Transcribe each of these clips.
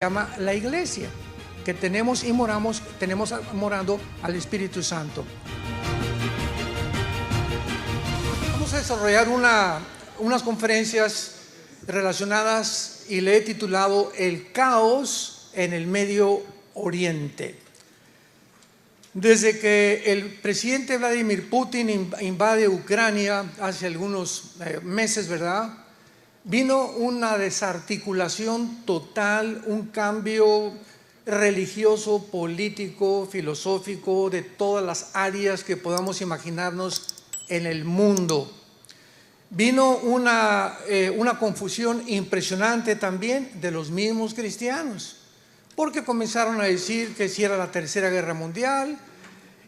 llama la iglesia, que tenemos morando al Espíritu Santo. Vamos a desarrollar unas conferencias relacionadas y le he titulado El caos en el Medio Oriente. Desde que el presidente Vladimir Putin invade Ucrania hace algunos meses, ¿verdad?, vino una desarticulación total, un cambio religioso, político, filosófico, de todas las áreas que podamos imaginarnos en el mundo. Vino una confusión impresionante también de los mismos cristianos, porque comenzaron a decir que si era la Tercera Guerra Mundial,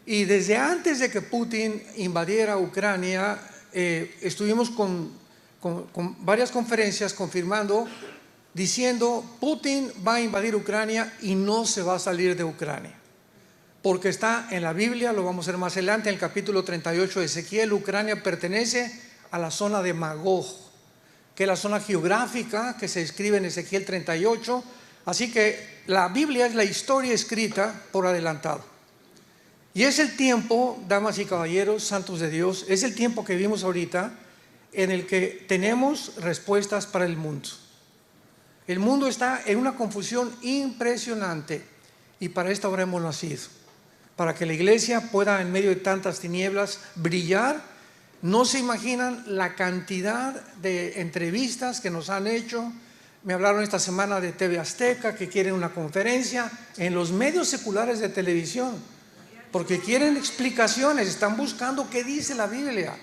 y desde antes de que Putin invadiera Ucrania, estuvimos con varias conferencias confirmando, diciendo: Putin va a invadir Ucrania y no se va a salir de Ucrania, porque está en la Biblia, lo vamos a ver más adelante, en el capítulo 38 de Ezequiel. Ucrania pertenece a la zona de Magog, que es la zona geográfica que se describe en Ezequiel 38. Así que la Biblia es la historia escrita por adelantado. Y es el tiempo, damas y caballeros, santos de Dios, es el tiempo que vivimos ahorita, en el que tenemos respuestas para el mundo. El mundo está en una confusión impresionante, y para esta hora hemos nacido, para que la iglesia pueda, en medio de tantas tinieblas, brillar. No se imaginan la cantidad de entrevistas que nos han hecho. Me hablaron esta semana de TV Azteca, que quieren una conferencia en los medios seculares de televisión, porque quieren explicaciones, están buscando qué dice la Biblia.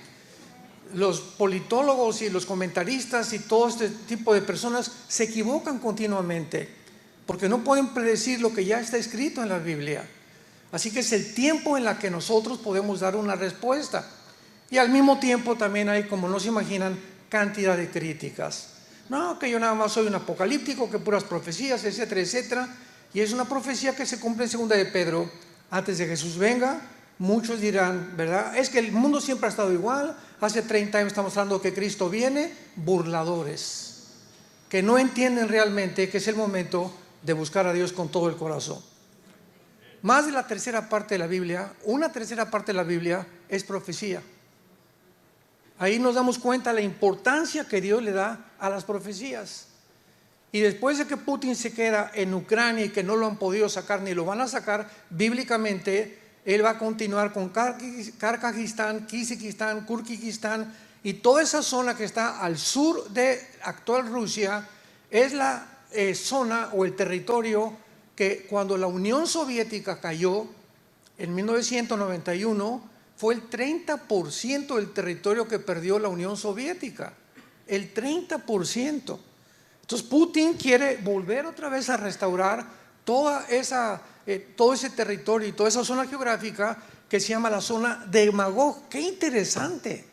Los politólogos y los comentaristas y todo este tipo de personas se equivocan continuamente, porque no pueden predecir lo que ya está escrito en la Biblia. Así que es el tiempo en el que nosotros podemos dar una respuesta. Y al mismo tiempo también hay, como no se imaginan, cantidad de críticas. No, que yo nada más soy un apocalíptico, que puras profecías, etcétera, etcétera. Y es una profecía que se cumple en 2 de Pedro. Antes de Jesús venga, muchos dirán, ¿verdad?, es que el mundo siempre ha estado igual. Hace 30 años estamos hablando que Cristo viene. Burladores, que no entienden realmente que es el momento de buscar a Dios con todo el corazón. Más de la tercera parte de la Biblia, una tercera parte de la Biblia es profecía. Ahí nos damos cuenta de la importancia que Dios le da a las profecías. Y después de que Putin se queda en Ucrania y que no lo han podido sacar ni lo van a sacar, bíblicamente él va a continuar con Karkajistán, Kizikistán, Kurkistán y toda esa zona que está al sur de actual Rusia. Es la zona o el territorio que, cuando la Unión Soviética cayó en 1991, fue el 30% del territorio que perdió la Unión Soviética. El 30%. Entonces Putin quiere volver otra vez a restaurar todo ese territorio y toda esa zona geográfica que se llama la zona de Magog. Qué interesante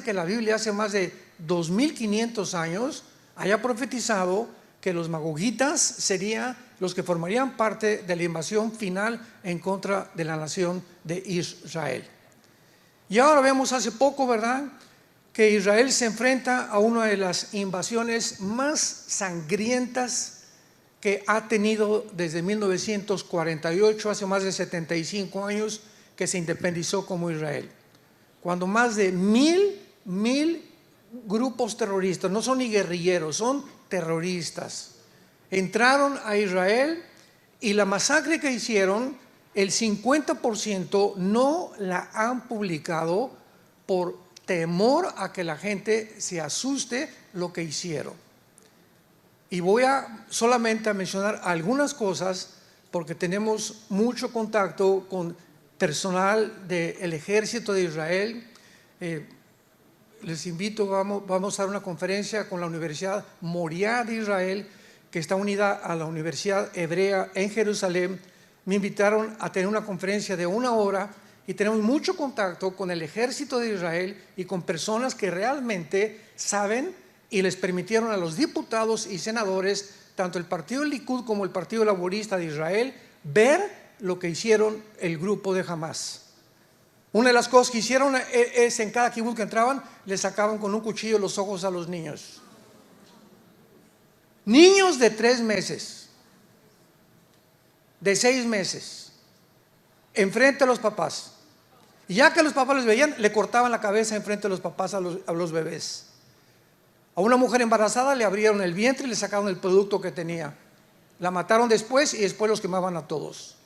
que la Biblia hace más de 2500 años haya profetizado que los magogitas serían los que formarían parte de la invasión final en contra de la nación de Israel. Y ahora vemos hace poco, ¿verdad?, que Israel se enfrenta a una de las invasiones más sangrientas que ha tenido desde 1948, hace más de 75 años que se independizó como Israel. Cuando más de mil grupos terroristas, no son ni guerrilleros, son terroristas, entraron a Israel, y la masacre que hicieron, el 50% no la han publicado por temor a que la gente se asuste lo que hicieron. Y voy solamente a mencionar algunas cosas, porque tenemos mucho contacto con personal del ejército de Israel. Les invito, vamos a dar una conferencia con la Universidad Moriah de Israel, que está unida a la Universidad Hebrea en Jerusalén. Me invitaron a tener una conferencia de 1 hora, y tenemos mucho contacto con el ejército de Israel y con personas que realmente saben, y les permitieron a los diputados y senadores, tanto el partido Likud como el partido laborista de Israel, ver lo que hicieron el grupo de Hamas. Una de las cosas que hicieron es, en cada kibutz que entraban, les sacaban con un cuchillo los ojos a los niños. Niños de 3 meses, de 6 meses, enfrente a los papás. Y ya que los papás les veían, le cortaban la cabeza enfrente de los papás a los bebés. A una mujer embarazada le abrieron el vientre y le sacaron el producto que tenía. La mataron después y después los quemaban a todos.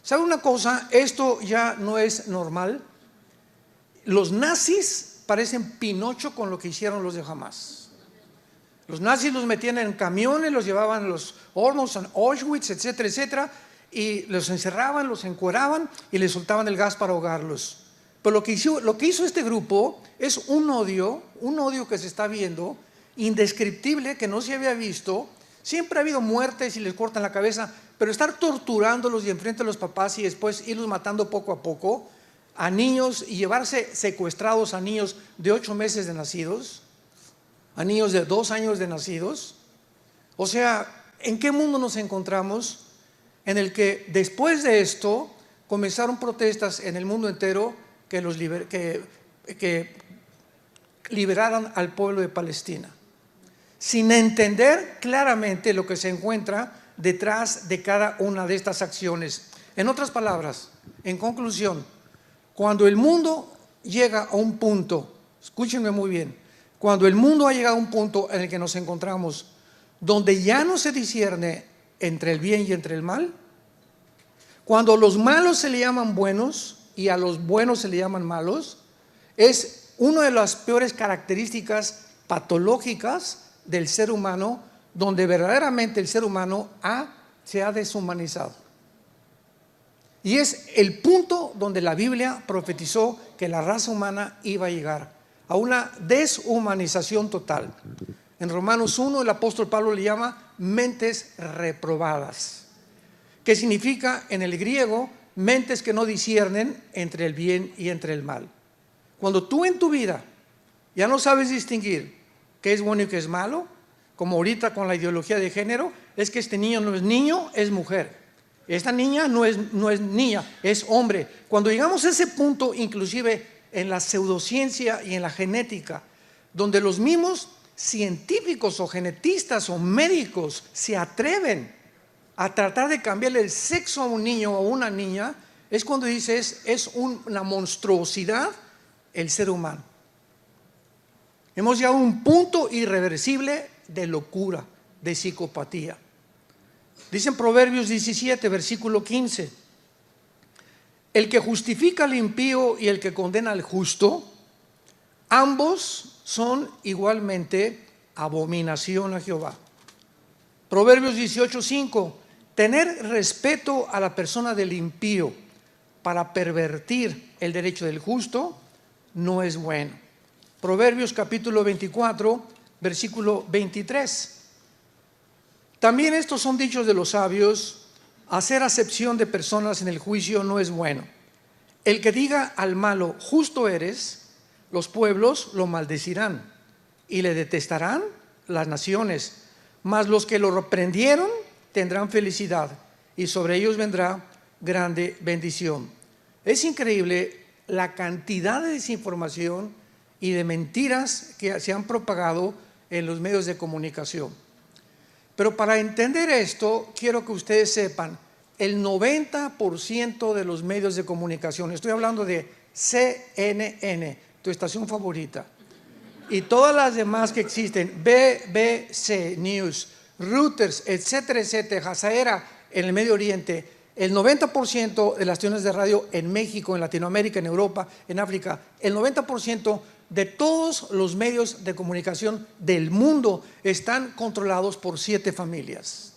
¿Sabe una cosa? Esto ya no es normal. Los nazis parecen Pinocho con lo que hicieron los de Hamas. Los nazis los metían en camiones, los llevaban a los hornos, a Auschwitz, etcétera, etcétera, y los encerraban, los encueraban y les soltaban el gas para ahogarlos. Pero lo que hizo este grupo es un odio que se está viendo, indescriptible, que no se había visto. Siempre ha habido muertes y les cortan la cabeza, pero estar torturándolos y enfrente a los papás y después irlos matando poco a poco a niños y llevarse secuestrados a niños de 8 meses de nacidos, a niños de 2 años de nacidos. O sea, ¿en qué mundo nos encontramos? En el que después de esto comenzaron protestas en el mundo entero que liberaran al pueblo de Palestina, sin entender claramente lo que se encuentra detrás de cada una de estas acciones. En otras palabras, en conclusión, cuando el mundo llega a un punto, escúchenme muy bien, cuando el mundo ha llegado a un punto en el que nos encontramos, donde ya no se discierne entre el bien y entre el mal, cuando los malos se le llaman buenos y a los buenos se le llaman malos, es una de las peores características patológicas del ser humano, donde verdaderamente el ser humano se ha deshumanizado. Y es el punto donde la Biblia profetizó que la raza humana iba a llegar a una deshumanización total. En Romanos 1 el apóstol Pablo le llama mentes reprobadas, que significa en el griego mentes que no disciernen entre el bien y entre el mal. Cuando tú en tu vida ya no sabes distinguir qué es bueno y qué es malo, como ahorita con la ideología de género, es que este niño no es niño, es mujer. Esta niña no es niña, es hombre. Cuando llegamos a ese punto, inclusive en la pseudociencia y en la genética, donde los mismos científicos o genetistas o médicos se atreven a tratar de cambiarle el sexo a un niño o a una niña, es cuando dices, es una monstruosidad el ser humano. Hemos llegado a un punto irreversible de locura, de psicopatía. Dice en Proverbios 17, versículo 15, el que justifica al impío y el que condena al justo, ambos son igualmente abominación a Jehová. Proverbios 18:5, tener respeto a la persona del impío para pervertir el derecho del justo no es bueno. Proverbios capítulo 24, versículo 23. También estos son dichos de los sabios, hacer acepción de personas en el juicio no es bueno. El que diga al malo, justo eres, los pueblos lo maldecirán y le detestarán las naciones, mas los que lo reprendieron tendrán felicidad y sobre ellos vendrá grande bendición. Es increíble la cantidad de desinformación y de mentiras que se han propagado en los medios de comunicación. Pero para entender esto, quiero que ustedes sepan, el 90% de los medios de comunicación, estoy hablando de CNN, tu estación favorita, y todas las demás que existen, BBC News, Reuters, etcétera, etcétera, Jazeera en el Medio Oriente, el 90% de las estaciones de radio en México, en Latinoamérica, en Europa, en África, el 90% de todos los medios de comunicación del mundo están controlados por 7 familias.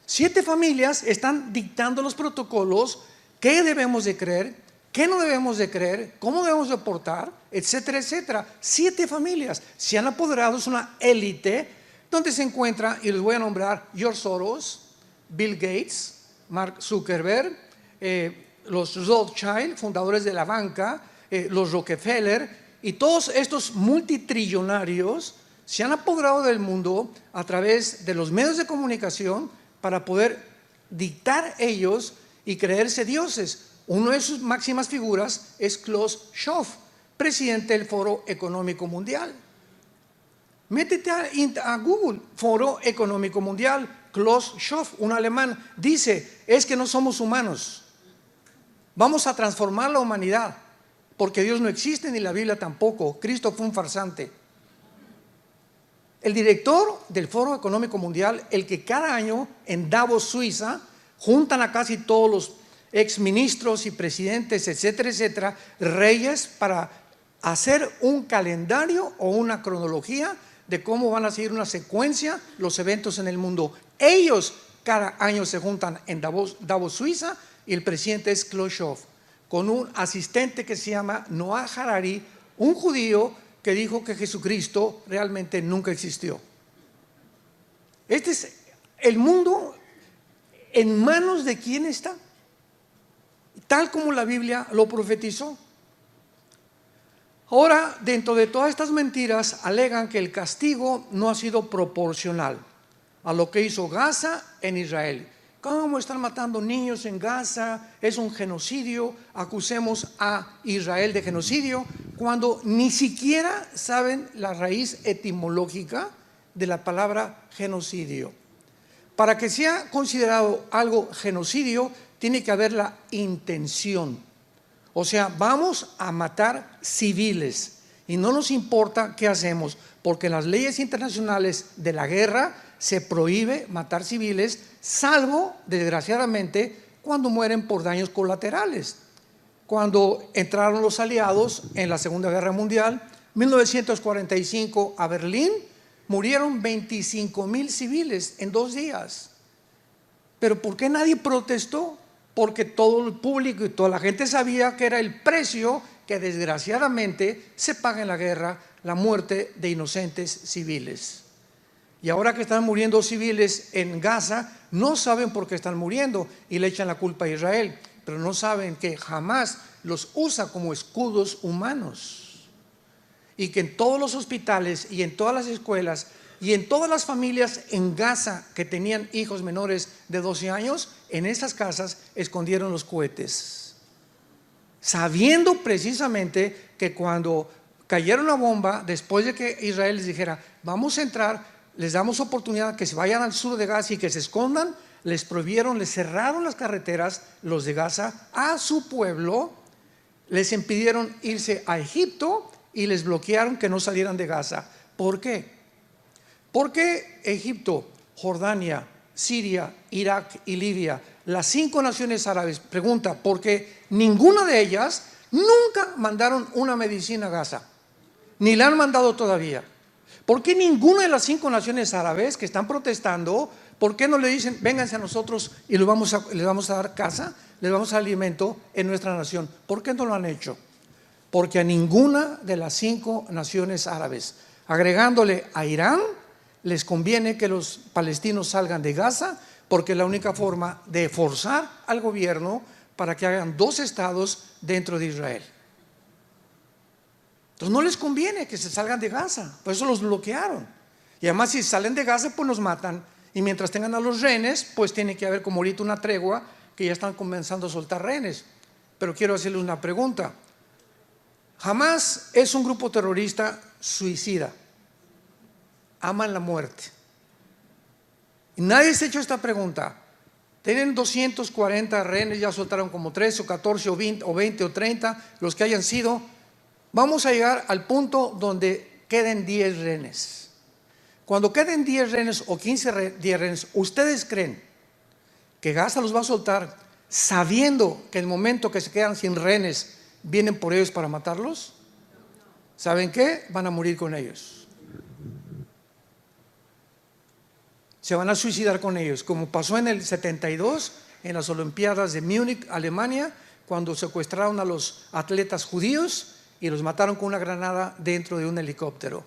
7 familias están dictando los protocolos, qué debemos de creer, qué no debemos de creer, cómo debemos de portar, etcétera, etcétera. 7 familias se han apoderado, es una élite donde se encuentra, y les voy a nombrar, George Soros, Bill Gates, Mark Zuckerberg, los Rothschild, fundadores de la banca, los Rockefeller, y todos estos multitrillonarios se han apoderado del mundo a través de los medios de comunicación para poder dictar ellos y creerse dioses. Una de sus máximas figuras es Klaus Schwab, presidente del Foro Económico Mundial. Métete a Google, Foro Económico Mundial, Klaus Schwab, un alemán, dice, es que no somos humanos. Vamos a transformar la humanidad, porque Dios no existe ni la Biblia tampoco. Cristo fue un farsante. El director del Foro Económico Mundial, el que cada año en Davos, Suiza, juntan a casi todos los exministros y presidentes, etcétera, etcétera, reyes, para hacer un calendario o una cronología de cómo van a seguir una secuencia los eventos en el mundo. Ellos cada año se juntan en Davos, Suiza, y el presidente es Klaus Schwab, con un asistente que se llama Noah Harari, un judío que dijo que Jesucristo realmente nunca existió. Este es el mundo. ¿En manos de quién está? Tal como la Biblia lo profetizó. Ahora, dentro de todas estas mentiras, alegan que el castigo no ha sido proporcional a lo que hizo Gaza en Israel. ¿Cómo están matando niños en Gaza? Es un genocidio. Acusemos a Israel de genocidio cuando ni siquiera saben la raíz etimológica de la palabra genocidio. Para que sea considerado algo genocidio, tiene que haber la intención. O sea, vamos a matar civiles y no nos importa qué hacemos, porque en las leyes internacionales de la guerra se prohíbe matar civiles, salvo, desgraciadamente, cuando mueren por daños colaterales. Cuando entraron los aliados en la Segunda Guerra Mundial, 1945, a Berlín, murieron 25,000 civiles en 2 días. ¿Pero por qué nadie protestó? Porque todo el público y toda la gente sabía que era el precio que desgraciadamente se paga en la guerra, la muerte de inocentes civiles. Y ahora que están muriendo civiles en Gaza, no saben por qué están muriendo y le echan la culpa a Israel, pero no saben que jamás los usa como escudos humanos. Y que en todos los hospitales y en todas las escuelas y en todas las familias en Gaza que tenían hijos menores de 12 años, en esas casas escondieron los cohetes, sabiendo precisamente que cuando cayera una bomba, después de que Israel les dijera, vamos a entrar, les damos oportunidad que se vayan al sur de Gaza y que se escondan, les prohibieron, les cerraron las carreteras, los de Gaza, a su pueblo, les impidieron irse a Egipto y les bloquearon que no salieran de Gaza. ¿Por qué? Porque Egipto, Jordania, Siria, Irak y Libia, las 5 naciones árabes, pregunta, porque ninguna de ellas nunca mandaron una medicina a Gaza, ni la han mandado todavía. ¿Por qué ninguna de las 5 naciones árabes que están protestando, por qué no le dicen, vénganse a nosotros y les vamos a dar casa, les vamos a dar alimento en nuestra nación? ¿Por qué no lo han hecho? Porque a ninguna de las 5 naciones árabes, agregándole a Irán, les conviene que los palestinos salgan de Gaza, porque es la única forma de forzar al gobierno para que hagan 2 estados dentro de Israel. Entonces no les conviene que se salgan de Gaza, por eso los bloquearon. Y además si salen de Gaza pues los matan, y mientras tengan a los rehenes pues tiene que haber como ahorita una tregua, que ya están comenzando a soltar rehenes. Pero quiero hacerles una pregunta. Hamás es un grupo terrorista suicida, aman la muerte. Y nadie se ha hecho esta pregunta. Tienen 240 rehenes, ya soltaron como 13 o 14 o 20 o 30, los que hayan sido. Vamos a llegar al punto donde queden 10 rehenes. Cuando queden 10 rehenes o 15 rehenes, ¿ustedes creen que Gaza los va a soltar sabiendo que el momento que se quedan sin rehenes vienen por ellos para matarlos? ¿Saben qué? Van a morir con ellos. Se van a suicidar con ellos, como pasó en el 72 en las Olimpiadas de Múnich, Alemania, cuando secuestraron a los atletas judíos y los mataron con una granada dentro de un helicóptero.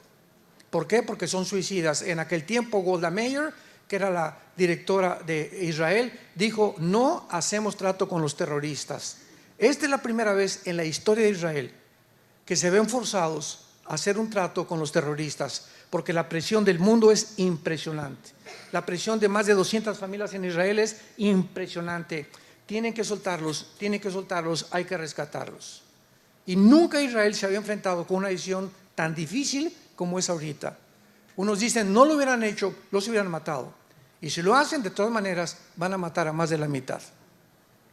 ¿Por qué? Porque son suicidas. En aquel tiempo Golda Meir, que era la directora de Israel, dijo, no hacemos trato con los terroristas. Esta es la primera vez en la historia de Israel que se ven forzados a hacer un trato con los terroristas, porque la presión del mundo es impresionante. La presión de más de 200 familias en Israel es impresionante. Tienen que soltarlos, hay que rescatarlos. Y nunca Israel se había enfrentado con una decisión tan difícil como es ahorita. Unos dicen, no lo hubieran hecho, los hubieran matado. Y si lo hacen, de todas maneras, van a matar a más de la mitad.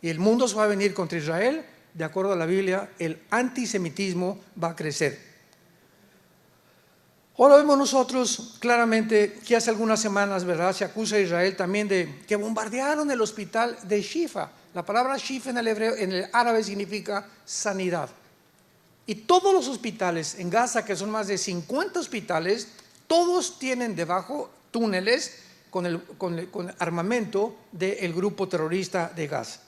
Y el mundo se va a venir contra Israel. De acuerdo a la Biblia, el antisemitismo va a crecer. Ahora vemos nosotros claramente que hace algunas semanas, ¿verdad?, se acusa a Israel también de que bombardearon el hospital de Shifa. La palabra Shifa en el hebreo, en el árabe, significa sanidad. Y todos los hospitales en Gaza, que son más de 50 hospitales, todos tienen debajo túneles con armamento del grupo terrorista de Gaza.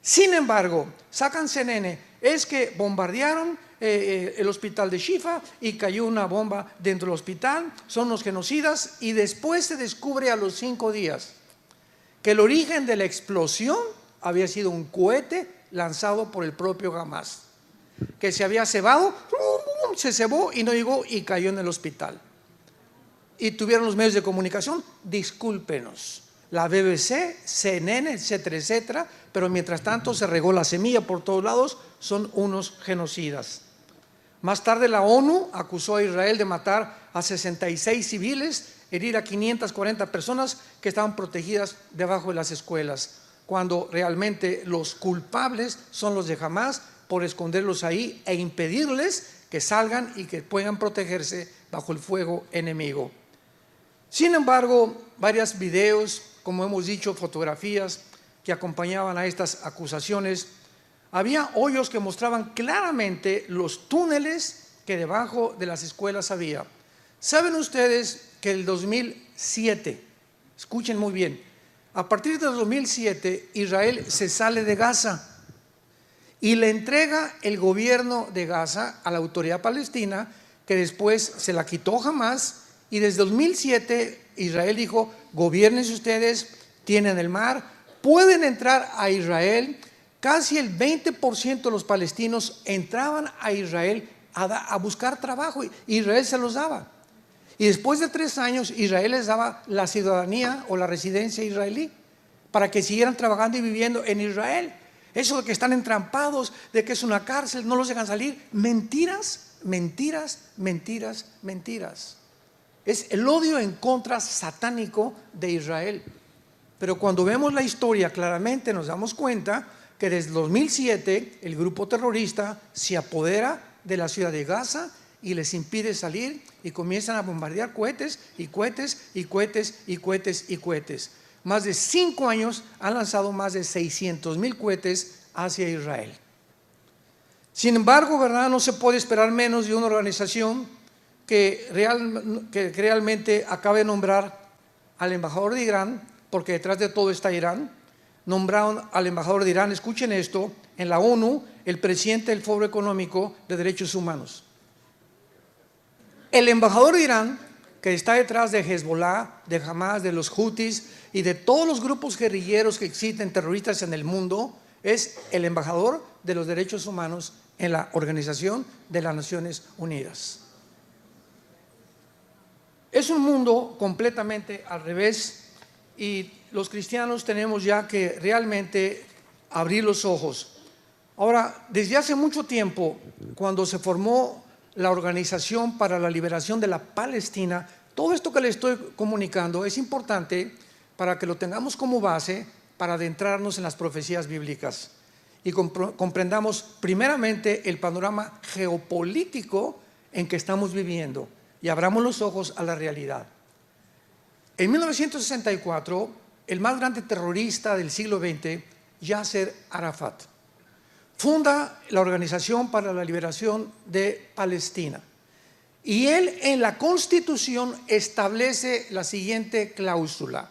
Sin embargo, sacan CNN, es que bombardearon el hospital de Shifa y cayó una bomba dentro del hospital, son los genocidas, y después se descubre a los 5 días que el origen de la explosión había sido un cohete lanzado por el propio Hamas, que se había cebado, se cebó y no llegó y cayó en el hospital. Y tuvieron los medios de comunicación, discúlpenos, la BBC, CNN, etcétera, etcétera, pero mientras tanto se regó la semilla por todos lados, son unos genocidas. Más tarde la ONU acusó a Israel de matar a 66 civiles, herir a 540 personas que estaban protegidas debajo de las escuelas, cuando realmente los culpables son los de Hamas por esconderlos ahí e impedirles que salgan y que puedan protegerse bajo el fuego enemigo. Sin embargo, varios videos, como hemos dicho, fotografías que acompañaban a estas acusaciones, había hoyos que mostraban claramente los túneles que debajo de las escuelas había. ¿Saben ustedes que el 2007, escuchen muy bien, a partir del 2007 Israel se sale de Gaza y le entrega el gobierno de Gaza a la autoridad palestina, que después se la quitó Hamas, y desde 2007 Israel dijo, gobiernense ustedes, tienen el mar, pueden entrar a Israel. Casi el 20% de los palestinos entraban a Israel a buscar trabajo, y Israel se los daba. Y después de 3 años Israel les daba la ciudadanía o la residencia israelí para que siguieran trabajando y viviendo en Israel. Eso de que están entrampados, de que es una cárcel, no los dejan salir, mentiras, mentiras, mentiras, mentiras. Es el odio en contra satánico de Israel. Pero cuando vemos la historia claramente nos damos cuenta que desde 2007 el grupo terrorista se apodera de la ciudad de Gaza y les impide salir, y comienzan a bombardear cohetes y cohetes y cohetes y cohetes y cohetes. Más de 5 años han lanzado más de 600,000 cohetes hacia Israel. Sin embargo, ¿verdad?, no se puede esperar menos de una organización que realmente acaba de nombrar al embajador de Irán, porque detrás de todo está Irán. Nombraron al embajador de Irán, escuchen esto, en la ONU, el presidente del Foro Económico de Derechos Humanos. El embajador de Irán, que está detrás de Hezbollah, de Hamas, de los Houthis y de todos los grupos guerrilleros que existen, terroristas en el mundo, es el embajador de los derechos humanos en la Organización de las Naciones Unidas. Es un mundo completamente al revés, y los cristianos tenemos ya que realmente abrir los ojos. Ahora, desde hace mucho tiempo, cuando se formó la Organización para la Liberación de la Palestina, todo esto que le estoy comunicando es importante para que lo tengamos como base para adentrarnos en las profecías bíblicas y comprendamos primeramente el panorama geopolítico en que estamos viviendo y abramos los ojos a la realidad. En 1964, el más grande terrorista del siglo XX, Yasser Arafat, funda la Organización para la Liberación de Palestina. Y él en la Constitución establece la siguiente cláusula: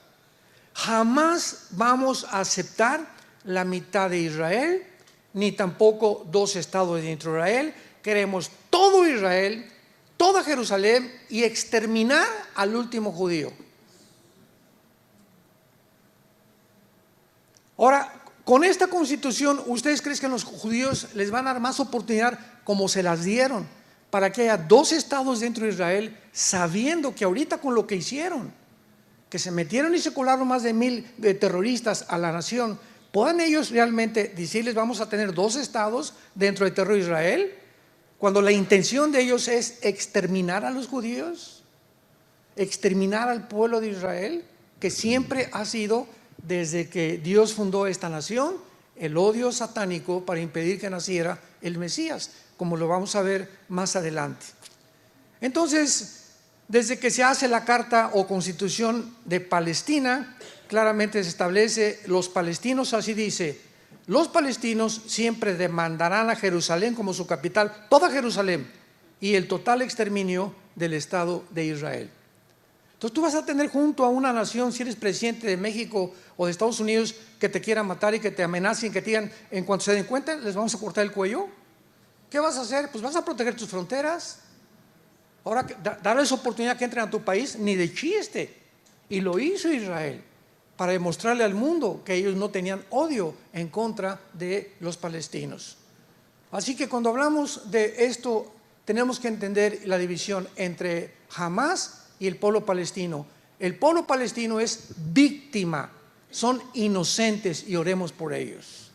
jamás vamos a aceptar la mitad de Israel, ni tampoco 2 estados dentro de Israel. Queremos todo Israel, toda Jerusalén, y exterminar al último judío. Ahora, con esta constitución, ¿ustedes creen que a los judíos les van a dar más oportunidad, como se las dieron, para que haya 2 estados dentro de Israel, sabiendo que ahorita con lo que hicieron, que se metieron y se colaron más de 1,000 terroristas a la nación, puedan ellos realmente decirles vamos a tener 2 estados dentro del territorio de Israel, cuando la intención de ellos es exterminar a los judíos? exterminar al pueblo de Israel, que siempre ha sido, desde que Dios fundó esta nación, el odio satánico para impedir que naciera el Mesías, como lo vamos a ver más adelante. Entonces, desde que se hace la Carta o Constitución de Palestina, claramente se establece: los palestinos, así dice, los palestinos siempre demandarán a Jerusalén como su capital, toda Jerusalén, y el total exterminio del Estado de Israel. Entonces tú vas a tener junto a una nación, si eres presidente de México o de Estados Unidos, que te quieran matar y que te amenacen, que te digan, en cuanto se den cuenta, les vamos a cortar el cuello. ¿Qué vas a hacer? Pues vas a proteger tus fronteras. Ahora, darles oportunidad que entren a tu país, ni de chiste. Y lo hizo Israel para demostrarle al mundo que ellos no tenían odio en contra de los palestinos. Así que cuando hablamos de esto, tenemos que entender la división entre Hamás y el pueblo palestino. El pueblo palestino es víctima, son inocentes, y oremos por ellos,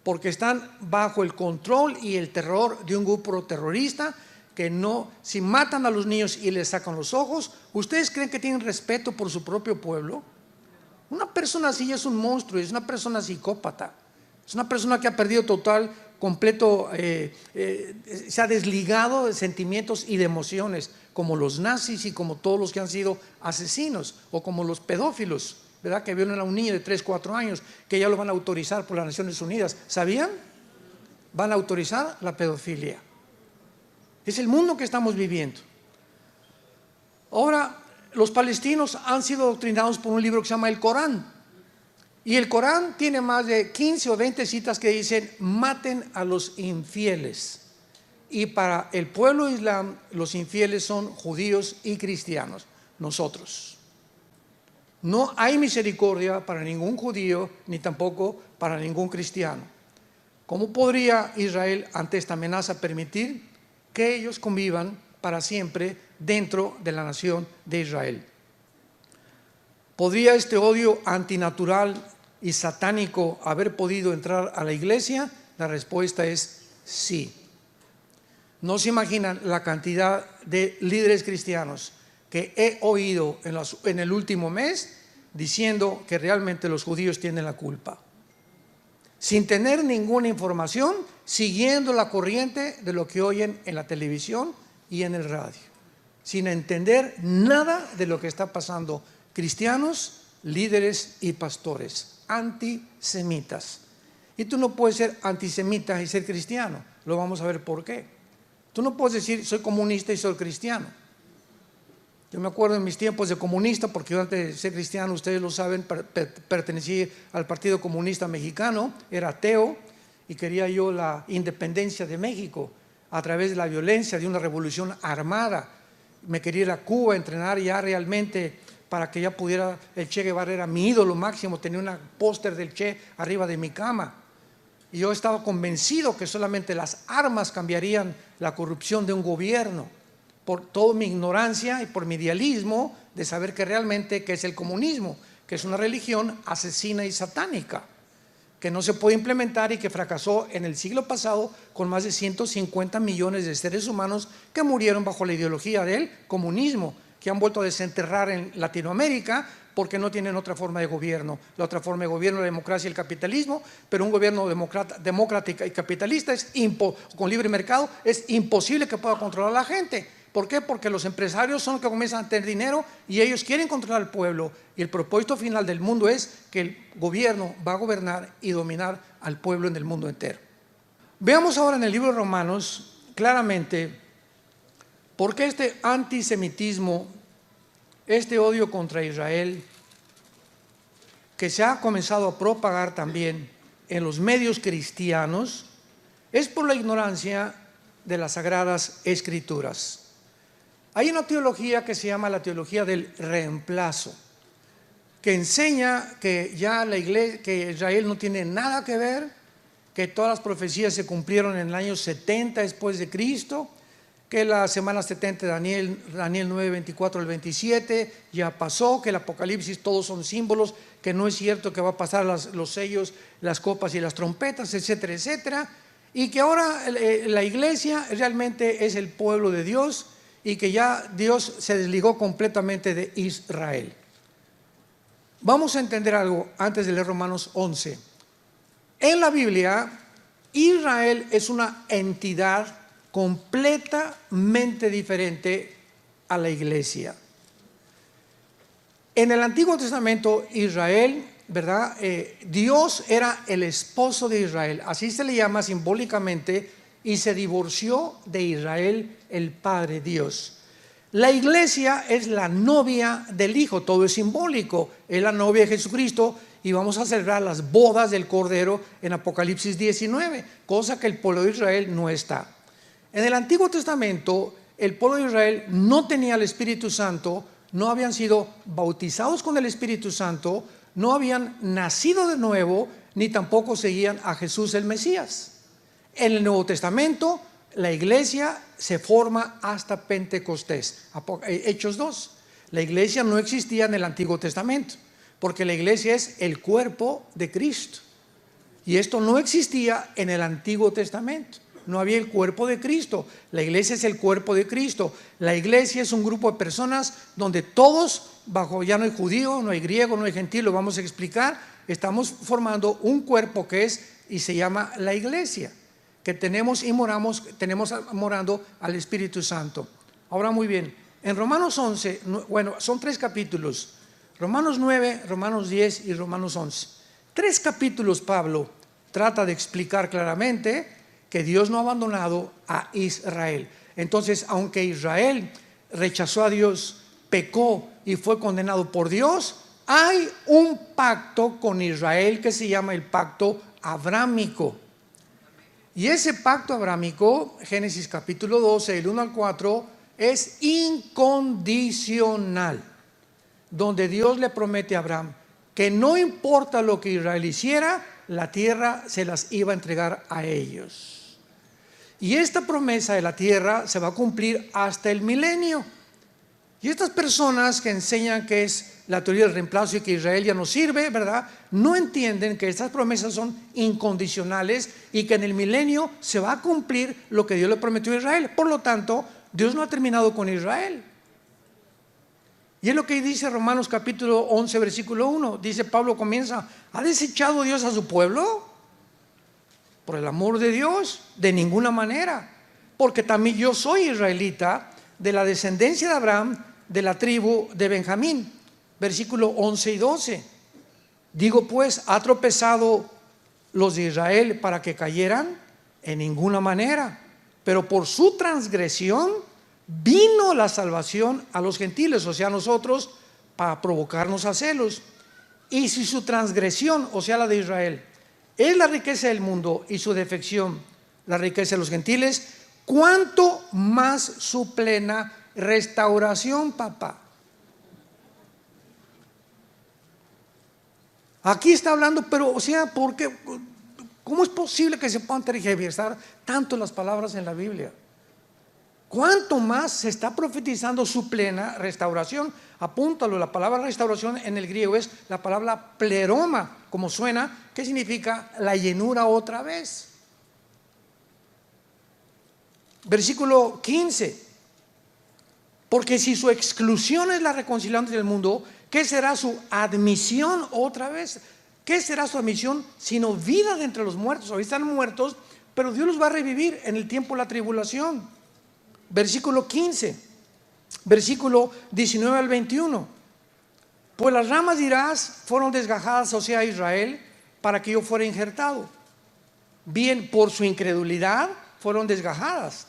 porque están bajo el control y el terror de un grupo terrorista que no, si matan a los niños y les sacan los ojos, ¿ustedes creen que tienen respeto por su propio pueblo? Una persona así es un monstruo, es una persona psicópata, es una persona que ha perdido completo, se ha desligado de sentimientos y de emociones, como los nazis y como todos los que han sido asesinos, o como los pedófilos, ¿verdad? Que violan a un niño de 3, 4 años, que ya lo van a autorizar por las Naciones Unidas. ¿Sabían? Van a autorizar la pedofilia. Es el mundo que estamos viviendo. Ahora, los palestinos han sido adoctrinados por un libro que se llama el Corán. Y el Corán tiene más de 15 o 20 citas que dicen: maten a los infieles. Y para el pueblo islam, los infieles son judíos y cristianos, nosotros. No hay misericordia para ningún judío, ni tampoco para ningún cristiano. ¿Cómo podría Israel, ante esta amenaza, permitir que ellos convivan para siempre dentro de la nación de Israel? ¿Podría este odio antinatural y satánico haber podido entrar a la iglesia? La respuesta es sí. No se imaginan la cantidad de líderes cristianos que he oído en el último mes diciendo que realmente los judíos tienen la culpa, sin tener ninguna información, siguiendo la corriente de lo que oyen en la televisión y en el radio, sin entender nada de lo que está pasando. Cristianos, líderes y pastores antisemitas. Y tú no puedes ser antisemita y ser cristiano. Lo vamos a ver por qué. Tú no puedes decir soy comunista y soy cristiano. Yo me acuerdo en mis tiempos de comunista, porque yo antes de ser cristiano, ustedes lo saben, pertenecí al Partido Comunista Mexicano, era ateo y quería yo la independencia de México a través de la violencia de una revolución armada. Me quería ir a Cuba a entrenar ya realmente para que ya pudiera, el Che Guevara era mi ídolo máximo, tenía un póster del Che arriba de mi cama. Y yo estaba convencido que solamente las armas cambiarían la corrupción de un gobierno, por toda mi ignorancia y por mi idealismo de saber que realmente que es el comunismo, que es una religión asesina y satánica, que no se puede implementar y que fracasó en el siglo pasado con más de 150 millones de seres humanos que murieron bajo la ideología del comunismo, que han vuelto a desenterrar en Latinoamérica porque no tienen otra forma de gobierno. La otra forma de gobierno es la democracia y el capitalismo, pero un gobierno democrático y capitalista con libre mercado es imposible que pueda controlar a la gente. ¿Por qué? Porque los empresarios son los que comienzan a tener dinero y ellos quieren controlar al pueblo, y el propósito final del mundo es que el gobierno va a gobernar y dominar al pueblo en el mundo entero. Veamos ahora en el libro de Romanos claramente por qué este antisemitismo, este odio contra Israel, que se ha comenzado a propagar también en los medios cristianos, es por la ignorancia de las Sagradas Escrituras. Hay una teología que se llama la teología del reemplazo, que enseña que ya la iglesia, que Israel no tiene nada que ver, que todas las profecías se cumplieron en el año 70 después de Cristo, que la semana 70 de Daniel 9, 24 al 27 ya pasó, que el Apocalipsis todos son símbolos, que no es cierto que va a pasar los sellos, las copas y las trompetas, etcétera, etcétera, y que ahora la iglesia realmente es el pueblo de Dios y que ya Dios se desligó completamente de Israel. Vamos a entender algo antes de leer Romanos 11. En la Biblia, Israel es una entidad completamente diferente a la iglesia. En el Antiguo Testamento, Israel, ¿verdad? Dios era el esposo de Israel, así se le llama simbólicamente, y se divorció de Israel, el Padre Dios. La iglesia es la novia del Hijo, todo es simbólico, es la novia de Jesucristo, y vamos a celebrar las bodas del Cordero en Apocalipsis 19, cosa que el pueblo de Israel no está. En el Antiguo Testamento, el pueblo de Israel no tenía el Espíritu Santo, no habían sido bautizados con el Espíritu Santo, no habían nacido de nuevo, ni tampoco seguían a Jesús el Mesías. En el Nuevo Testamento, la iglesia se forma hasta Pentecostés. Hechos 2. La iglesia no existía en el Antiguo Testamento, porque la iglesia es el cuerpo de Cristo. Y esto no existía en el Antiguo Testamento. No había el cuerpo de Cristo. La iglesia es el cuerpo de Cristo. La iglesia es un grupo de personas donde todos, ya no hay judío, no hay griego, no hay gentil, lo vamos a explicar. Estamos formando un cuerpo que es y se llama la iglesia, que tenemos morando al Espíritu Santo. Ahora muy bien, en Romanos 11, bueno, son 3 capítulos, Romanos 9, Romanos 10 y Romanos 11. 3 capítulos Pablo trata de explicar claramente que Dios no ha abandonado a Israel. Entonces, aunque Israel rechazó a Dios, pecó y fue condenado por Dios, hay un pacto con Israel que se llama el pacto abrámico. Y ese pacto abrámico, Génesis capítulo 12, del 1 al 4, es incondicional, donde Dios le promete a Abraham que no importa lo que Israel hiciera, la tierra se las iba a entregar a ellos. Y esta promesa de la tierra se va a cumplir hasta el milenio. Y estas personas que enseñan que es la teoría del reemplazo y que Israel ya no sirve, ¿verdad? No entienden que estas promesas son incondicionales y que en el milenio se va a cumplir lo que Dios le prometió a Israel. Por lo tanto, Dios no ha terminado con Israel. Y es lo que dice Romanos capítulo 11, versículo 1. Dice Pablo, comienza: ¿ha desechado Dios a su pueblo? Por el amor de Dios, de ninguna manera, porque también yo soy israelita, de la descendencia de Abraham, de la tribu de Benjamín. Versículo 11 y 12. Digo pues, ¿ha tropezado los de Israel para que cayeran? En ninguna manera, pero por su transgresión vino la salvación a los gentiles, o sea, a nosotros, para provocarnos a celos. Y si su transgresión, o sea, la de Israel, es la riqueza del mundo y su defección la riqueza de los gentiles, ¿cuánto más su plena restauración, papá? Aquí está hablando, pero, o sea, ¿por qué? ¿Cómo es posible que se puedan tergiversar tanto las palabras en la Biblia? ¿Cuánto más se está profetizando su plena restauración? Apúntalo, la palabra restauración en el griego es la palabra pleroma, como suena, que significa la llenura otra vez. Versículo 15. Porque si su exclusión es la reconciliación del mundo, ¿qué será su admisión otra vez? ¿Qué será su admisión sino vida de entre los muertos? Hoy están muertos, pero Dios los va a revivir en el tiempo de la tribulación. Versículo 15, versículo 19 al 21. Pues las ramas de Irás fueron desgajadas, o sea, Israel, para que yo fuera injertado. Bien, por su incredulidad fueron desgajadas,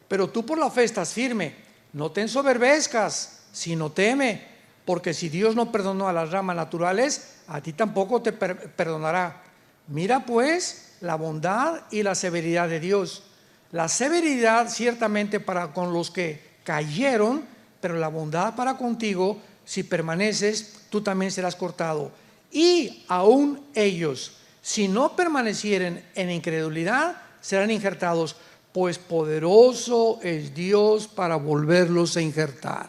pero tú por la fe estás firme. No te ensoberbezcas, sino teme, porque si Dios no perdonó a las ramas naturales, a ti tampoco te perdonará. Mira pues la bondad y la severidad de Dios. La severidad ciertamente para con los que cayeron, pero la bondad para contigo, si permaneces, tú también serás cortado. Y aún ellos, si no permanecieren en incredulidad, serán injertados, pues poderoso es Dios para volverlos a injertar.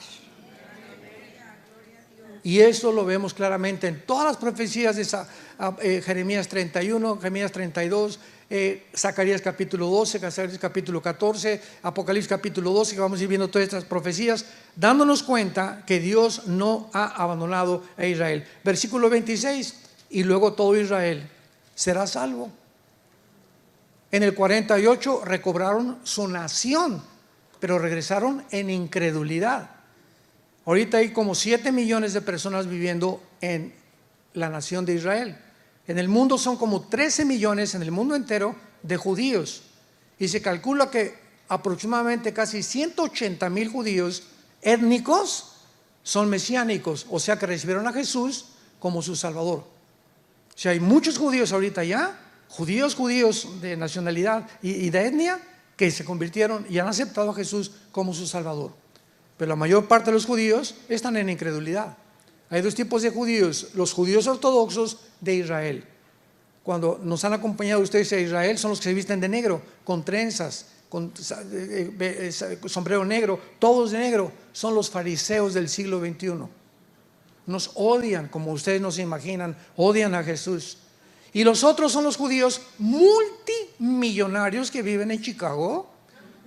Y eso lo vemos claramente en todas las profecías de Jeremías 31, Jeremías 32, Zacarías capítulo 12, Zacarías capítulo 14, Apocalipsis capítulo 12, que vamos a ir viendo todas estas profecías, dándonos cuenta que Dios no ha abandonado a Israel. Versículo 26, y luego todo Israel será salvo. En el 48 recobraron su nación, pero regresaron en incredulidad. Ahorita hay como 7 millones de personas viviendo en la nación de Israel. En el mundo son como 13 millones en el mundo entero de judíos. Y se calcula que aproximadamente casi 180,000 judíos étnicos son mesiánicos, o sea que recibieron a Jesús como su Salvador. O sea, hay muchos judíos ahorita ya, judíos de nacionalidad y de etnia, que se convirtieron y han aceptado a Jesús como su Salvador. Pero la mayor parte de los judíos están en incredulidad. Hay dos tipos de judíos: los judíos ortodoxos de Israel. Cuando nos han acompañado ustedes a Israel, son los que se visten de negro, con trenzas, con sombrero negro, todos de negro. Son los fariseos del siglo XXI. Nos odian, como ustedes no se imaginan, odian a Jesús. Y los otros son los judíos multimillonarios que viven en Chicago,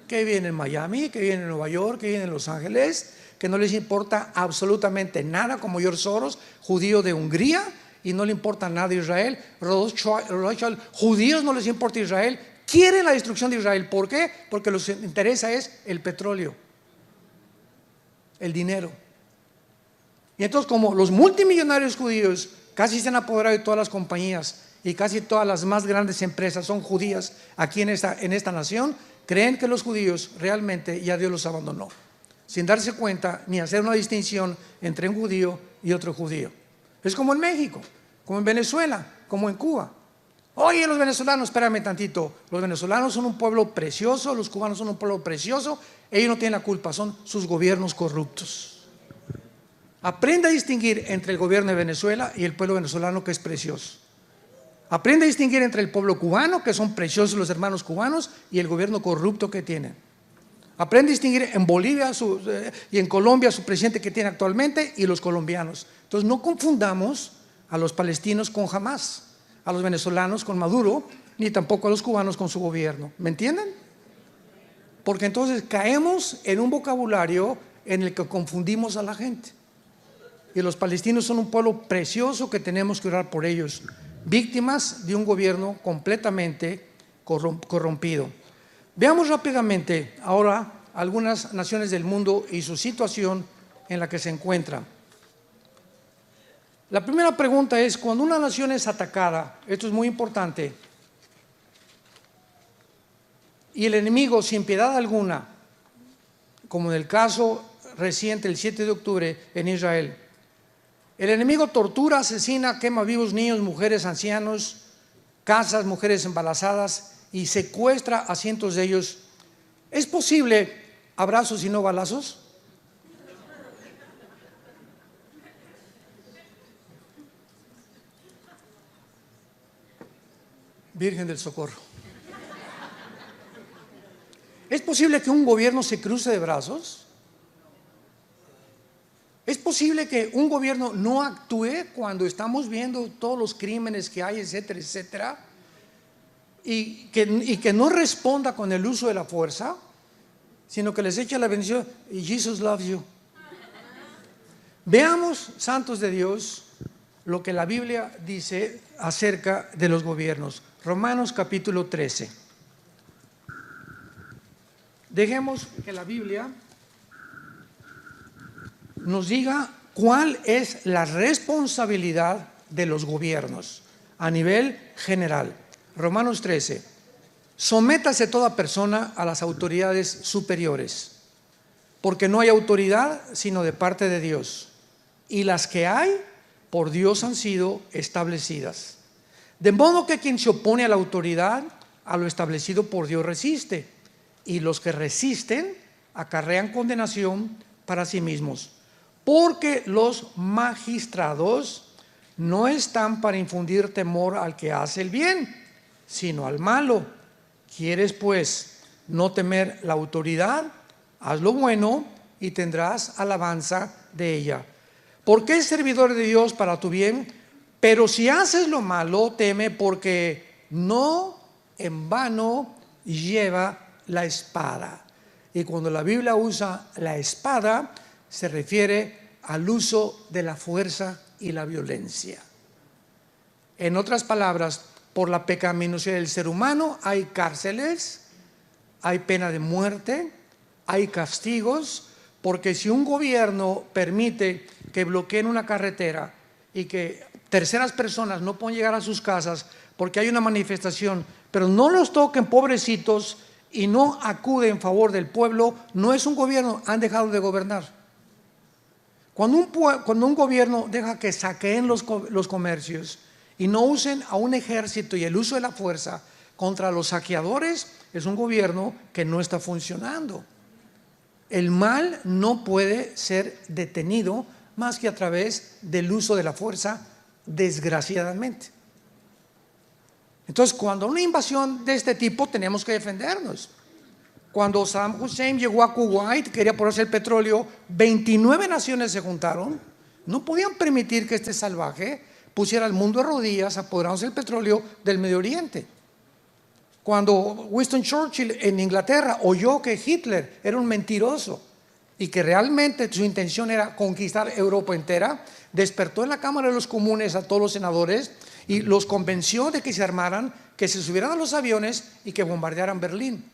que viven en Miami, que viven en Nueva York, que viven en Los Ángeles, que no les importa absolutamente nada, como George Soros, judío de Hungría, y no le importa nada de Israel. Rothschild, judíos no les importa Israel, quieren la destrucción de Israel. ¿Por qué? Porque lo que les interesa es el petróleo, el dinero. Y entonces, como los multimillonarios judíos casi se han apoderado de todas las compañías y casi todas las más grandes empresas son judías aquí en esta nación, creen que los judíos realmente ya Dios los abandonó, sin darse cuenta ni hacer una distinción entre un judío y otro judío. Es como en México, como en Venezuela, como en Cuba. Oye, los venezolanos, espérame tantito, los venezolanos son un pueblo precioso, los cubanos son un pueblo precioso, ellos no tienen la culpa, son sus gobiernos corruptos. Aprende a distinguir entre el gobierno de Venezuela y el pueblo venezolano, que es precioso. Aprende a distinguir entre el pueblo cubano, que son preciosos los hermanos cubanos, y el gobierno corrupto que tienen. Aprende a distinguir en Bolivia y en Colombia su presidente que tiene actualmente y los colombianos. Entonces no confundamos a los palestinos con Hamás, a los venezolanos con Maduro, ni tampoco a los cubanos con su gobierno. ¿Me entienden? Porque entonces caemos en un vocabulario en el que confundimos a la gente. Y los palestinos son un pueblo precioso que tenemos que orar por ellos, víctimas de un gobierno completamente corrompido. Veamos rápidamente ahora algunas naciones del mundo y su situación en la que se encuentran. La primera pregunta es: cuando una nación es atacada, esto es muy importante, y el enemigo sin piedad alguna, como en el caso reciente el 7 de octubre en Israel, el enemigo tortura, asesina, quema vivos niños, mujeres, ancianos, casas, mujeres embarazadas, y secuestra a cientos de ellos. ¿Es posible abrazos y no balazos? Virgen del Socorro. ¿Es posible que un gobierno se cruce de brazos? ¿Es posible que un gobierno no actúe cuando estamos viendo todos los crímenes que hay, etcétera, etcétera? Y que no responda con el uso de la fuerza, sino que les eche la bendición y Jesus loves you. Veamos, santos de Dios, lo que la Biblia dice acerca de los gobiernos. Romanos capítulo 13. Dejemos que la Biblia nos diga cuál es la responsabilidad de los gobiernos a nivel general. Romanos 13. Sométase toda persona a las autoridades superiores, porque no hay autoridad sino de parte de Dios, y las que hay por Dios han sido establecidas. De modo que quien se opone a la autoridad, a lo establecido por Dios resiste, y los que resisten acarrean condenación para sí mismos. Porque los magistrados no están para infundir temor al que hace el bien, sino al malo. ¿Quieres pues no temer la autoridad? Haz lo bueno y tendrás alabanza de ella. porque es servidor de Dios para tu bien, pero si haces lo malo, teme, porque no en vano lleva la espada. Y cuando la Biblia usa la espada, se refiere al uso de la fuerza y la violencia. En otras palabras, por la pecaminosidad del ser humano hay cárceles, hay pena de muerte, hay castigos, porque si un gobierno permite que bloqueen una carretera y que terceras personas no pueden llegar a sus casas porque hay una manifestación, pero no los toquen, pobrecitos, y no acude en favor del pueblo, no es un gobierno, han dejado de gobernar. Cuando un gobierno deja que saqueen los comercios y no usen a un ejército y el uso de la fuerza contra los saqueadores, es un gobierno que no está funcionando. El mal no puede ser detenido más que a través del uso de la fuerza, desgraciadamente. Entonces, cuando una invasión de este tipo, tenemos que defendernos. Cuando Saddam Hussein llegó a Kuwait, quería ponerse el petróleo, 29 naciones se juntaron, no podían permitir que este salvaje pusiera al mundo de rodillas apoderándose del petróleo del Medio Oriente. Cuando Winston Churchill en Inglaterra oyó que Hitler era un mentiroso y que realmente su intención era conquistar Europa entera, despertó en la Cámara de los Comunes a todos los senadores y los convenció de que se armaran, que se subieran a los aviones y que bombardearan Berlín.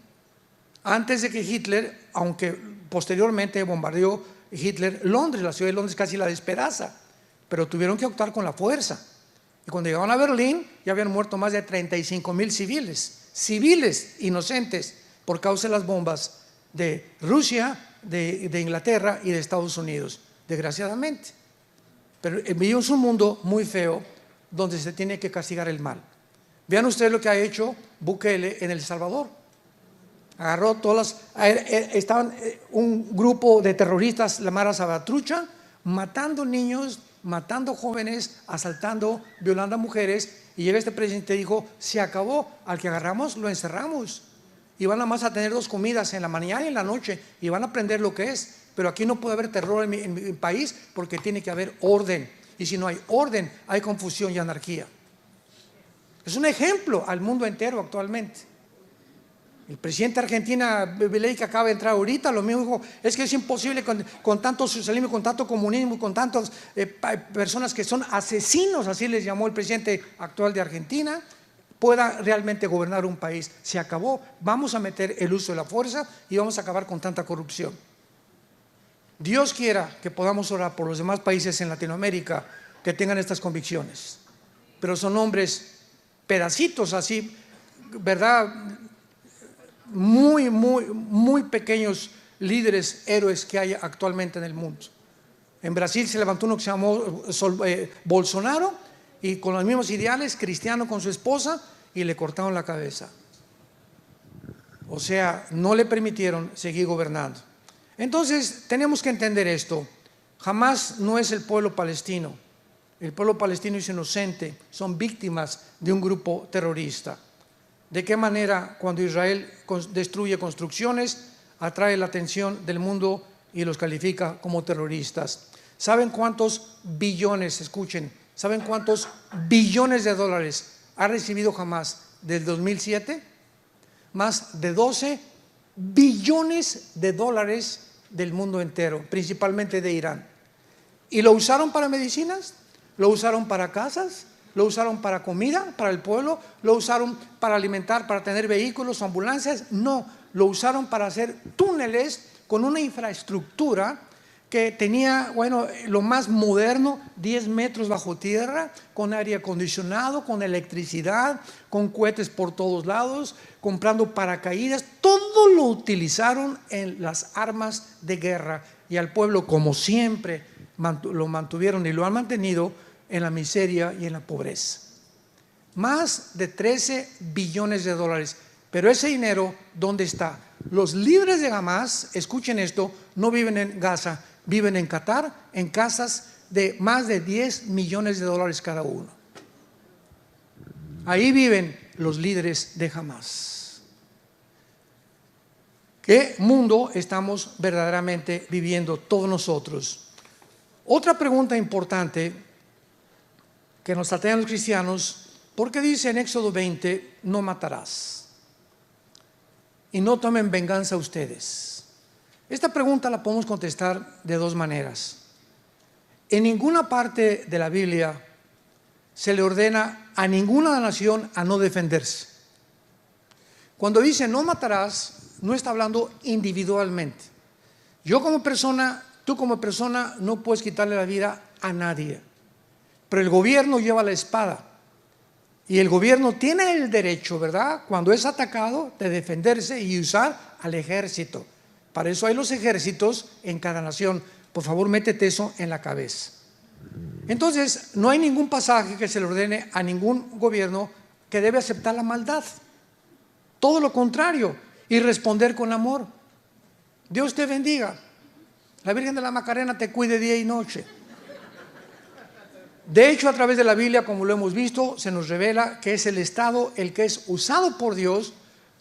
Antes de que Hitler, aunque posteriormente bombardeó Hitler Londres, la ciudad de Londres casi la despedaza, pero tuvieron que actuar con la fuerza. Y cuando llegaron a Berlín ya habían muerto más de 35,000 civiles inocentes por causa de las bombas de Rusia, de Inglaterra y de Estados Unidos, desgraciadamente. Pero vivimos un mundo muy feo donde se tiene que castigar el mal. Vean ustedes lo que ha hecho Bukele en El Salvador. Agarró estaban un grupo de terroristas, la Mara Salvatrucha, matando niños, matando jóvenes, asaltando, violando a mujeres, y llega este presidente y dijo: se acabó, al que agarramos lo encerramos y van a más a tener 2 comidas, en la mañana y en la noche, y van a aprender lo que es. Pero aquí no puede haber terror en mi país, porque tiene que haber orden, y si no hay orden hay confusión y anarquía. Es un ejemplo al mundo entero actualmente. El presidente de Argentina, Milei, que acaba de entrar ahorita, lo mismo dijo: es que es imposible con tanto socialismo, con tanto comunismo, con tantas personas que son asesinos, así les llamó el presidente actual de Argentina, pueda realmente gobernar un país. Se acabó, vamos a meter el uso de la fuerza y vamos a acabar con tanta corrupción. Dios quiera que podamos orar por los demás países en Latinoamérica que tengan estas convicciones, pero son hombres pedacitos así, ¿verdad? Muy pequeños líderes, héroes que hay actualmente en el mundo. En Brasil se levantó uno que se llamó Bolsonaro, y con los mismos ideales, cristiano con su esposa, y le cortaron la cabeza. O sea, no le permitieron seguir gobernando. Entonces tenemos que entender esto: Hamás no es el pueblo palestino. El pueblo palestino es inocente, son víctimas de un grupo terrorista. ¿De qué manera cuando Israel destruye construcciones atrae la atención del mundo y los califica como terroristas? ¿Saben cuántos billones, escuchen, saben cuántos billones de dólares ha recibido Hamás desde 2007? Más de 12 billones de dólares del mundo entero, principalmente de Irán. ¿Y lo usaron para medicinas? ¿Lo usaron para casas? ¿Lo usaron para comida, para el pueblo? ¿Lo usaron para alimentar, para tener vehículos, ambulancias? No, lo usaron para hacer túneles con una infraestructura que tenía, bueno, lo más moderno, 10 metros bajo tierra, con aire acondicionado, con electricidad, con cohetes por todos lados, comprando paracaídas. Todo lo utilizaron en las armas de guerra, y al pueblo, como siempre, lo mantuvieron y lo han mantenido en la miseria y en la pobreza. Más de 13 billones de dólares. Pero ese dinero, ¿dónde está? Los líderes de Hamás, escuchen esto, no viven en Gaza, viven en Qatar, en casas de más de 10 millones de dólares cada uno. Ahí viven los líderes de Hamás. ¿Qué mundo estamos verdaderamente viviendo todos nosotros? Otra pregunta importante que nos plantean los cristianos, ¿por qué dice en Éxodo 20, no matarás? Y no tomen venganza ustedes. Esta pregunta la podemos contestar de dos maneras. En ninguna parte de la Biblia se le ordena a ninguna nación a no defenderse. Cuando dice no matarás, no está hablando individualmente. Yo como persona, tú como persona, no puedes quitarle la vida a nadie. Pero el gobierno lleva la espada. Y el gobierno tiene el derecho, ¿verdad?, cuando es atacado, de defenderse y usar al ejército. Para eso hay los ejércitos en cada nación. Por favor, métete eso en la cabeza. Entonces, no hay ningún pasaje que se le ordene a ningún gobierno que debe aceptar la maldad. Todo lo contrario, y responder con amor. Dios te bendiga. La Virgen de la Macarena te cuide día y noche. De hecho, a través de la Biblia, como lo hemos visto, se nos revela que es el Estado el que es usado por Dios.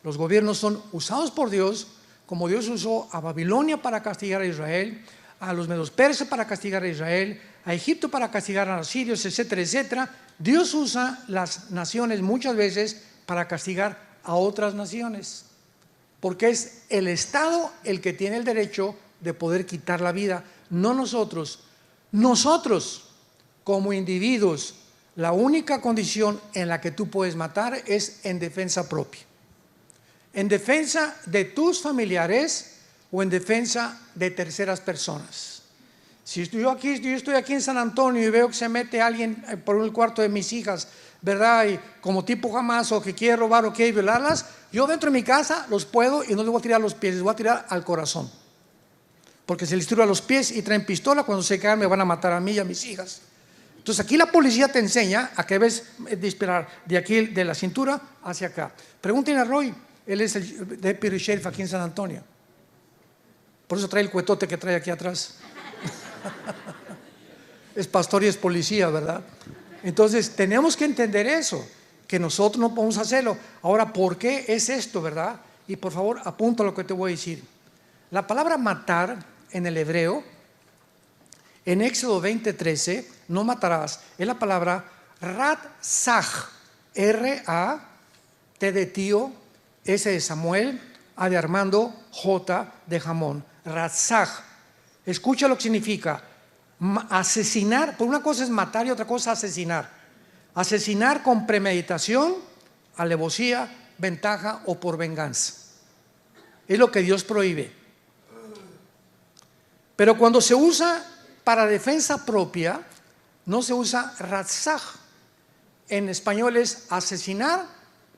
Los gobiernos son usados por Dios, como Dios usó a Babilonia para castigar a Israel, a los medos persas para castigar a Israel, a Egipto para castigar a los sirios, etcétera, etcétera. Dios usa las naciones muchas veces para castigar a otras naciones, porque es el Estado el que tiene el derecho de poder quitar la vida, no nosotros. Nosotros, como individuos, la única condición en la que tú puedes matar es en defensa propia. En defensa de tus familiares o en defensa de terceras personas. Si yo estoy aquí en San Antonio y veo que se mete alguien por el cuarto de mis hijas, ¿verdad?, y como tipo Hamas, o que quiere robar o quiere violarlas, yo dentro de mi casa los puedo y no les voy a tirar a los pies, les voy a tirar al corazón. Porque si les tiro a los pies y traen pistola, cuando se caen me van a matar a mí y a mis hijas. Entonces aquí la policía te enseña a que debes disparar de aquí, de la cintura hacia acá. Pregúntenle a Roy, él es el deputy sheriff aquí en San Antonio. Por eso trae el cuetote que trae aquí atrás. Es pastor y es policía, ¿verdad? Entonces tenemos que entender eso, que nosotros no podemos hacerlo. Ahora, ¿por qué es esto, verdad? Y por favor, apunta lo que te voy a decir. La palabra matar en el hebreo, en Éxodo 20:13, no matarás, es la palabra ratzaj, R-A-T de tío, S de Samuel, A de Armando, J de jamón, ratzaj. Escucha lo que significa. Asesinar, por una cosa es matar y otra cosa es asesinar. Asesinar con premeditación, alevosía, ventaja o por venganza. Es lo que Dios prohíbe. Pero cuando se usa para defensa propia, no se usa ratzaj. En español es asesinar,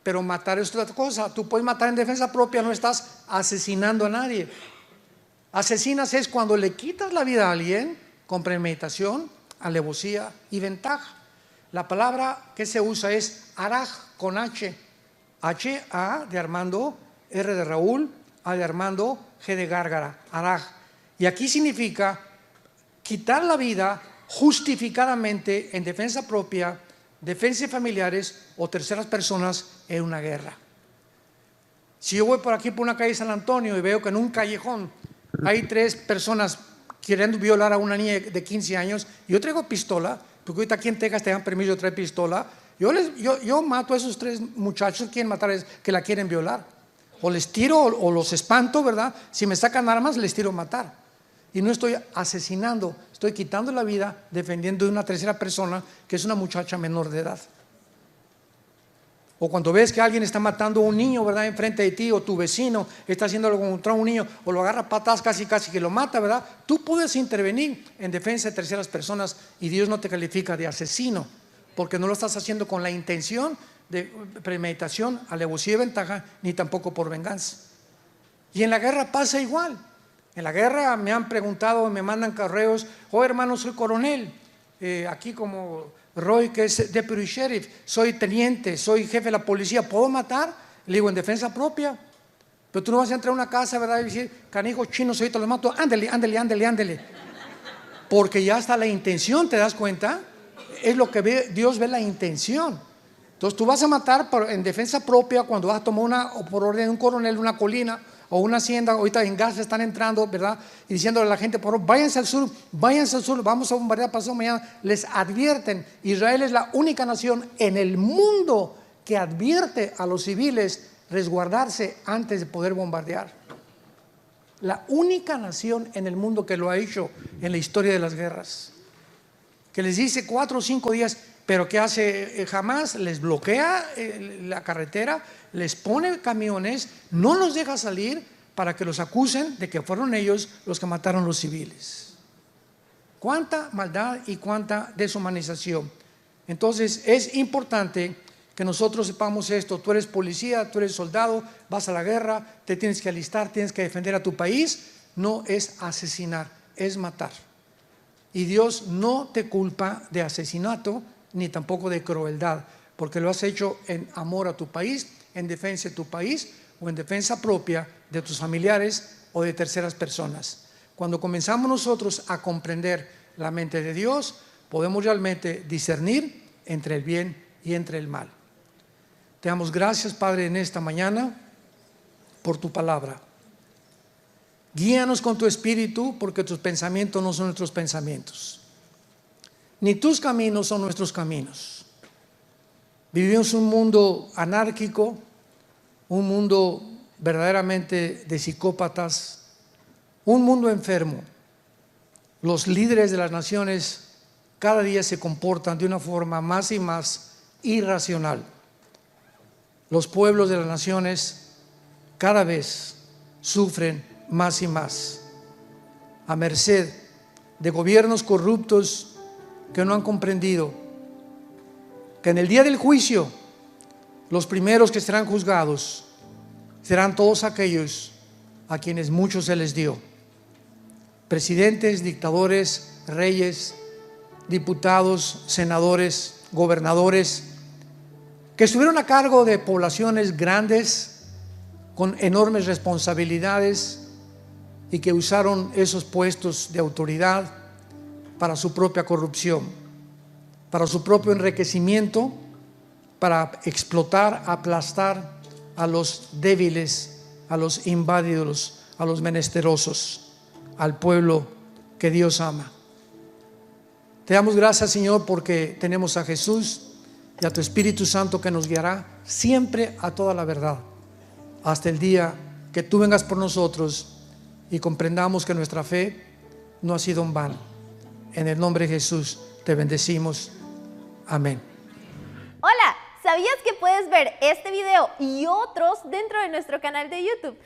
pero matar es otra cosa. Tú puedes matar en defensa propia, no estás asesinando a nadie. Asesinas es cuando le quitas la vida a alguien con premeditación, alevosía y ventaja. La palabra que se usa es araj, con H. H-A de Armando, R de Raúl, A de Armando, G de Gárgara, araj. Y aquí significa quitar la vida justificadamente en defensa propia, defensa de familiares o terceras personas en una guerra. Si yo voy por aquí por una calle San Antonio y veo que en un callejón hay 3 personas queriendo violar a una niña de 15 años, yo traigo pistola, porque ahorita aquí en Texas te dan permiso de traer pistola, yo mato a esos 3 muchachos que quieren matar, que la quieren violar, o les tiro o los espanto, ¿verdad? Si me sacan armas les tiro a matar, y no estoy asesinando, estoy quitando la vida defendiendo de una tercera persona que es una muchacha menor de edad. O cuando ves que alguien está matando a un niño, ¿verdad?, enfrente de ti, o tu vecino está haciendo algo contra un niño, o lo agarra a patadas casi que lo mata, ¿verdad? Tú puedes intervenir en defensa de terceras personas y Dios no te califica de asesino, porque no lo estás haciendo con la intención de premeditación, alevosía y ventaja, ni tampoco por venganza. Y en la guerra pasa igual. En la guerra me han preguntado, me mandan correos, oh hermano, soy coronel, aquí como Roy, que es deputy sheriff, soy teniente, soy jefe de la policía, ¿puedo matar? Le digo, en defensa propia. Pero tú no vas a entrar a una casa, ¿verdad?, y decir, canijos chinos, ahorita los mato, ándale. Porque ya está la intención, ¿te das cuenta? Es lo que Dios ve, la intención. Entonces tú vas a matar en defensa propia cuando vas a tomar por orden de un coronel una colina, o una hacienda. Ahorita en Gaza están entrando, ¿verdad? Y diciéndole a la gente, por favor, váyanse al sur, vamos a bombardear pasado mañana. Les advierten. Israel es la única nación en el mundo que advierte a los civiles resguardarse antes de poder bombardear. La única nación en el mundo que lo ha hecho en la historia de las guerras. Que les dice 4 o 5 días, pero ¿qué hace Hamás? Les bloquea la carretera, les pone camiones, no los deja salir para que los acusen de que fueron ellos los que mataron a los civiles. Cuánta maldad y cuánta deshumanización. Entonces es importante que nosotros sepamos esto. Tú eres policía, tú eres soldado, vas a la guerra, te tienes que alistar, tienes que defender a tu país. No es asesinar, es matar. Y Dios no te culpa de asesinato ni tampoco de crueldad, porque lo has hecho en amor a tu país, en defensa de tu país o en defensa propia de tus familiares o de terceras personas. Cuando comenzamos nosotros a comprender la mente de Dios, podemos realmente discernir entre el bien y entre el mal. Te damos gracias, Padre, en esta mañana por tu palabra. Guíanos con tu espíritu, porque tus pensamientos no son nuestros pensamientos, ni tus caminos son nuestros caminos. Vivimos un mundo anárquico, un mundo verdaderamente de psicópatas, un mundo enfermo. Los líderes de las naciones cada día se comportan de una forma más y más irracional. Los pueblos de las naciones cada vez sufren más y más, a merced de gobiernos corruptos que no han comprendido que en el día del juicio los primeros que serán juzgados serán todos aquellos a quienes mucho se les dio: presidentes, dictadores, reyes, diputados, senadores, gobernadores, que estuvieron a cargo de poblaciones grandes con enormes responsabilidades y que usaron esos puestos de autoridad para su propia corrupción, para su propio enriquecimiento, para explotar, aplastar a los débiles, a los inválidos, a los menesterosos, al pueblo que Dios ama. Te damos gracias, Señor, porque tenemos a Jesús y a tu Espíritu Santo que nos guiará siempre a toda la verdad, hasta el día que tú vengas por nosotros y comprendamos que nuestra fe no ha sido en vano. En el nombre de Jesús te bendecimos. Amén. Hola, ¿sabías que puedes ver este video y otros dentro de nuestro canal de YouTube?